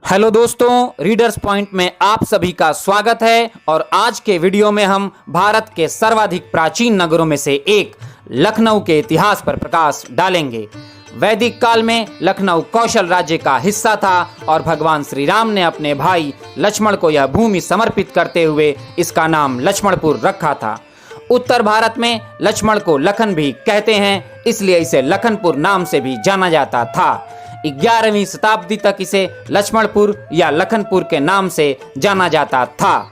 Hello दोस्तों, readers point में आप सभी का स्वागत है। और आज के वीडियो में हम भारत के सर्वाधिक प्राचीन नगरों में से एक लखनऊ के इतिहास पर प्रकाश डालेंगे। वैदिक काल में लखनऊ कौशल राज्य का हिस्सा था और भगवान श्री राम ने अपने भाई लक्ष्मण को यह भूमि समर्पित करते हुए इसका नाम लक्ष्मणपुर रखा था। उत्तर भारत में लक्ष्मण को लखन भी कहते हैं, इसलिए इसे लखनपुर नाम से भी जाना जाता था। 11वीं शताब्दी तक इसे लक्ष्मणपुर या लखनपुर के नाम से जाना जाता था।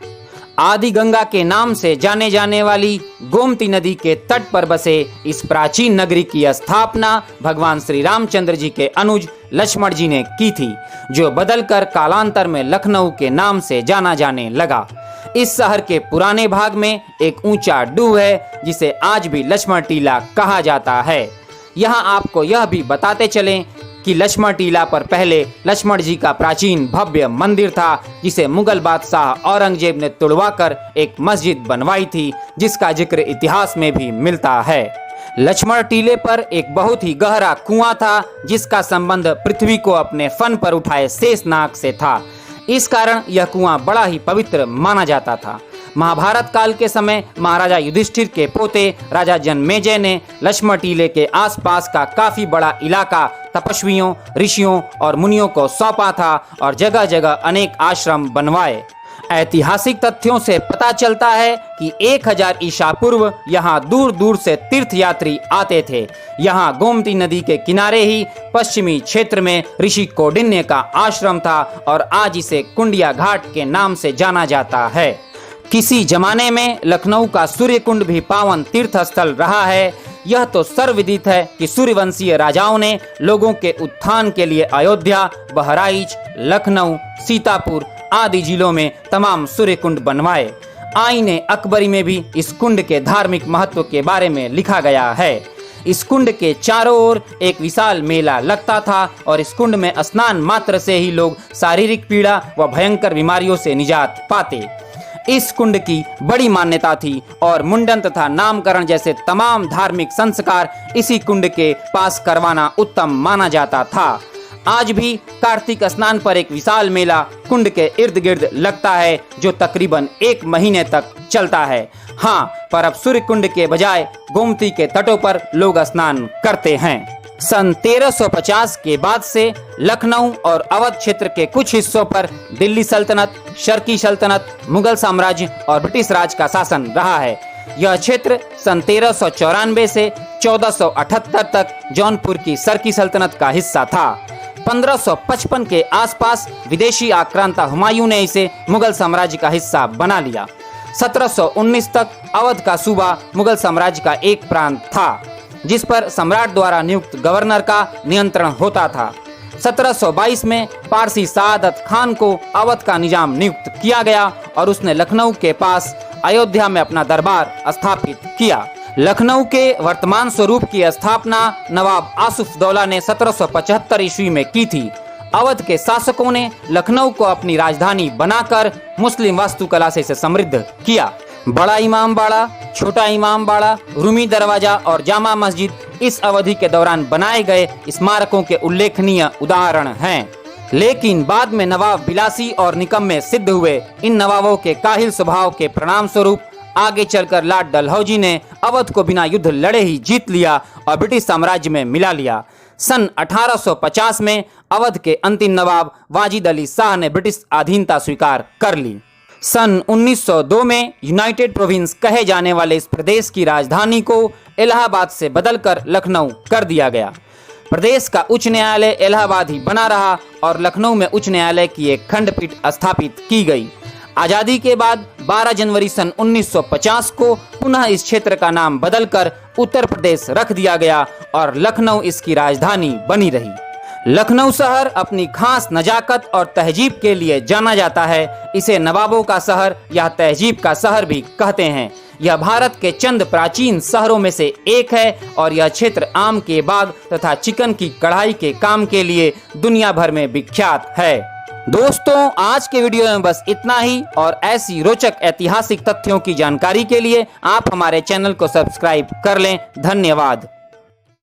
आदि गंगा के नाम से जाने जाने वाली गोमती नदी के तट पर बसे इस प्राचीन नगरी की स्थापना भगवान श्री रामचंद्र जी के अनुज लक्ष्मण जी ने की थी, जो बदलकर कालांतर में लखनऊ के नाम से जाना जाने लगा। इस शहर के पुराने भाग में एक ऊंचा डूह है जिसे आज भी लक्ष्मण टीला कहा जाता है। यहाँ आपको यह भी बताते चलें कि लक्ष्मण टीला पर पहले लक्ष्मण जी का प्राचीन भव्य मंदिर था, जिसे मुगल बादशाह औरंगजेब ने तुड़वाकर एक मस्जिद बनवाई थी, जिसका जिक्र इतिहास में भी मिलता है। लक्ष्मण टीले पर एक बहुत ही गहरा कुआं था, जिसका संबंध पृथ्वी को अपने फन पर उठाए शेषनाग से था। इस कारण यह कुआं बड़ा ही पवित्र माना जाता था। महाभारत काल के समय महाराजा युधिष्ठिर के पोते राजा जन्मेजय ने लक्ष्मण टीले के आसपास का काफी बड़ा इलाका तपस्वियों, ऋषियों और मुनियों को सौंपा था और जगह जगह अनेक आश्रम बनवाए। ऐतिहासिक तथ्यों से पता चलता है कि 1000 ईसा पूर्व यहाँ दूर दूर से तीर्थयात्री आते थे। यहाँ गोमती नदी के किनारे ही पश्चिमी क्षेत्र में ऋषि कौंडिन्य का आश्रम था और आज इसे कुंडिया घाट के नाम से जाना जाता है। किसी जमाने में लखनऊ का सूर्य कुंड भी पावन तीर्थ स्थल रहा है। यह तो सर्वविदित है कि सूर्यवंशीय राजाओं ने लोगों के उत्थान के लिए अयोध्या, बहराइच, लखनऊ, सीतापुर आदि जिलों में तमाम सूर्य कुंड बनवाए। आईने अकबरी में भी इस कुंड के धार्मिक महत्व के बारे में लिखा गया है। इस कुंड के चारों ओर एक विशाल मेला लगता था और इस कुंड में स्नान मात्र से ही लोग शारीरिक पीड़ा व भयंकर बीमारियों से निजात पाते। इस कुंड की बड़ी मान्यता थी और मुंडन तथा नामकरण जैसे तमाम धार्मिक संस्कार इसी कुंड के पास करवाना उत्तम माना जाता था। आज भी कार्तिक स्नान पर एक विशाल मेला कुंड के इर्द गिर्द लगता है, जो तकरीबन 1 महीने तक चलता है। हाँ, पर अब सूर्य कुंड के बजाय गोमती के तटों पर लोग स्नान करते हैं। सन 1350 के बाद से लखनऊ और अवध क्षेत्र के कुछ हिस्सों पर दिल्ली सल्तनत, शर्की सल्तनत, मुगल साम्राज्य और ब्रिटिश राज का शासन रहा है। यह क्षेत्र सन 1394 से 1478 तक जौनपुर की शर्की सल्तनत का हिस्सा था। 1555 के आसपास विदेशी आक्रांता हुमायूं ने इसे मुगल साम्राज्य का हिस्सा बना लिया। 1719 तक अवध का सूबा मुगल साम्राज्य का एक प्रांत था, जिस पर सम्राट द्वारा नियुक्त गवर्नर का नियंत्रण होता था। 1722 में पारसी सादत खान को अवध का निजाम नियुक्त किया गया और उसने लखनऊ के पास अयोध्या में अपना दरबार स्थापित किया। लखनऊ के वर्तमान स्वरूप की स्थापना नवाब आसुफदौला ने 1775 ईस्वी में की थी। अवध के शासकों ने लखनऊ को अपनी राजधानी बनाकर मुस्लिम वास्तुकला से इसे समृद्ध किया। बड़ा इमाम बाड़ा, छोटा इमाम बाड़ा, रूमी दरवाजा और जामा मस्जिद इस अवधि के दौरान बनाए गए स्मारकों के उल्लेखनीय उदाहरण हैं। लेकिन बाद में नवाब बिलासी और निकम्मे सिद्ध हुए। इन नवाबों के काहिल स्वभाव के परिणाम स्वरूप आगे चलकर लॉर्ड डलहौजी ने अवध को बिना युद्ध लड़े ही जीत लिया और ब्रिटिश साम्राज्य में मिला लिया। सन 1850 में अवध के अंतिम नवाब वाजिद अली शाह ने ब्रिटिश अधीनता स्वीकार कर ली। सन 1902 में यूनाइटेड प्रोविंस कहे जाने वाले इस प्रदेश की राजधानी को इलाहाबाद से बदलकर लखनऊ कर दिया गया। प्रदेश का उच्च न्यायालय इलाहाबाद ही बना रहा और लखनऊ में उच्च न्यायालय की एक खंडपीठ स्थापित की गई। आजादी के बाद 12 जनवरी सन 1950 को पुनः इस क्षेत्र का नाम बदलकर उत्तर प्रदेश रख दिया गया और लखनऊ इसकी राजधानी बनी रही। लखनऊ शहर अपनी खास नजाकत और तहजीब के लिए जाना जाता है। इसे नवाबों का शहर या तहजीब का शहर भी कहते हैं। यह भारत के चंद प्राचीन शहरों में से एक है और यह क्षेत्र आम के बाग तथा चिकन की कढ़ाई के काम के लिए दुनिया भर में विख्यात है। दोस्तों, आज के वीडियो में बस इतना ही और ऐसी रोचक ऐतिहासिक तथ्यों की जानकारी के लिए आप हमारे चैनल को सब्सक्राइब कर लें। धन्यवाद।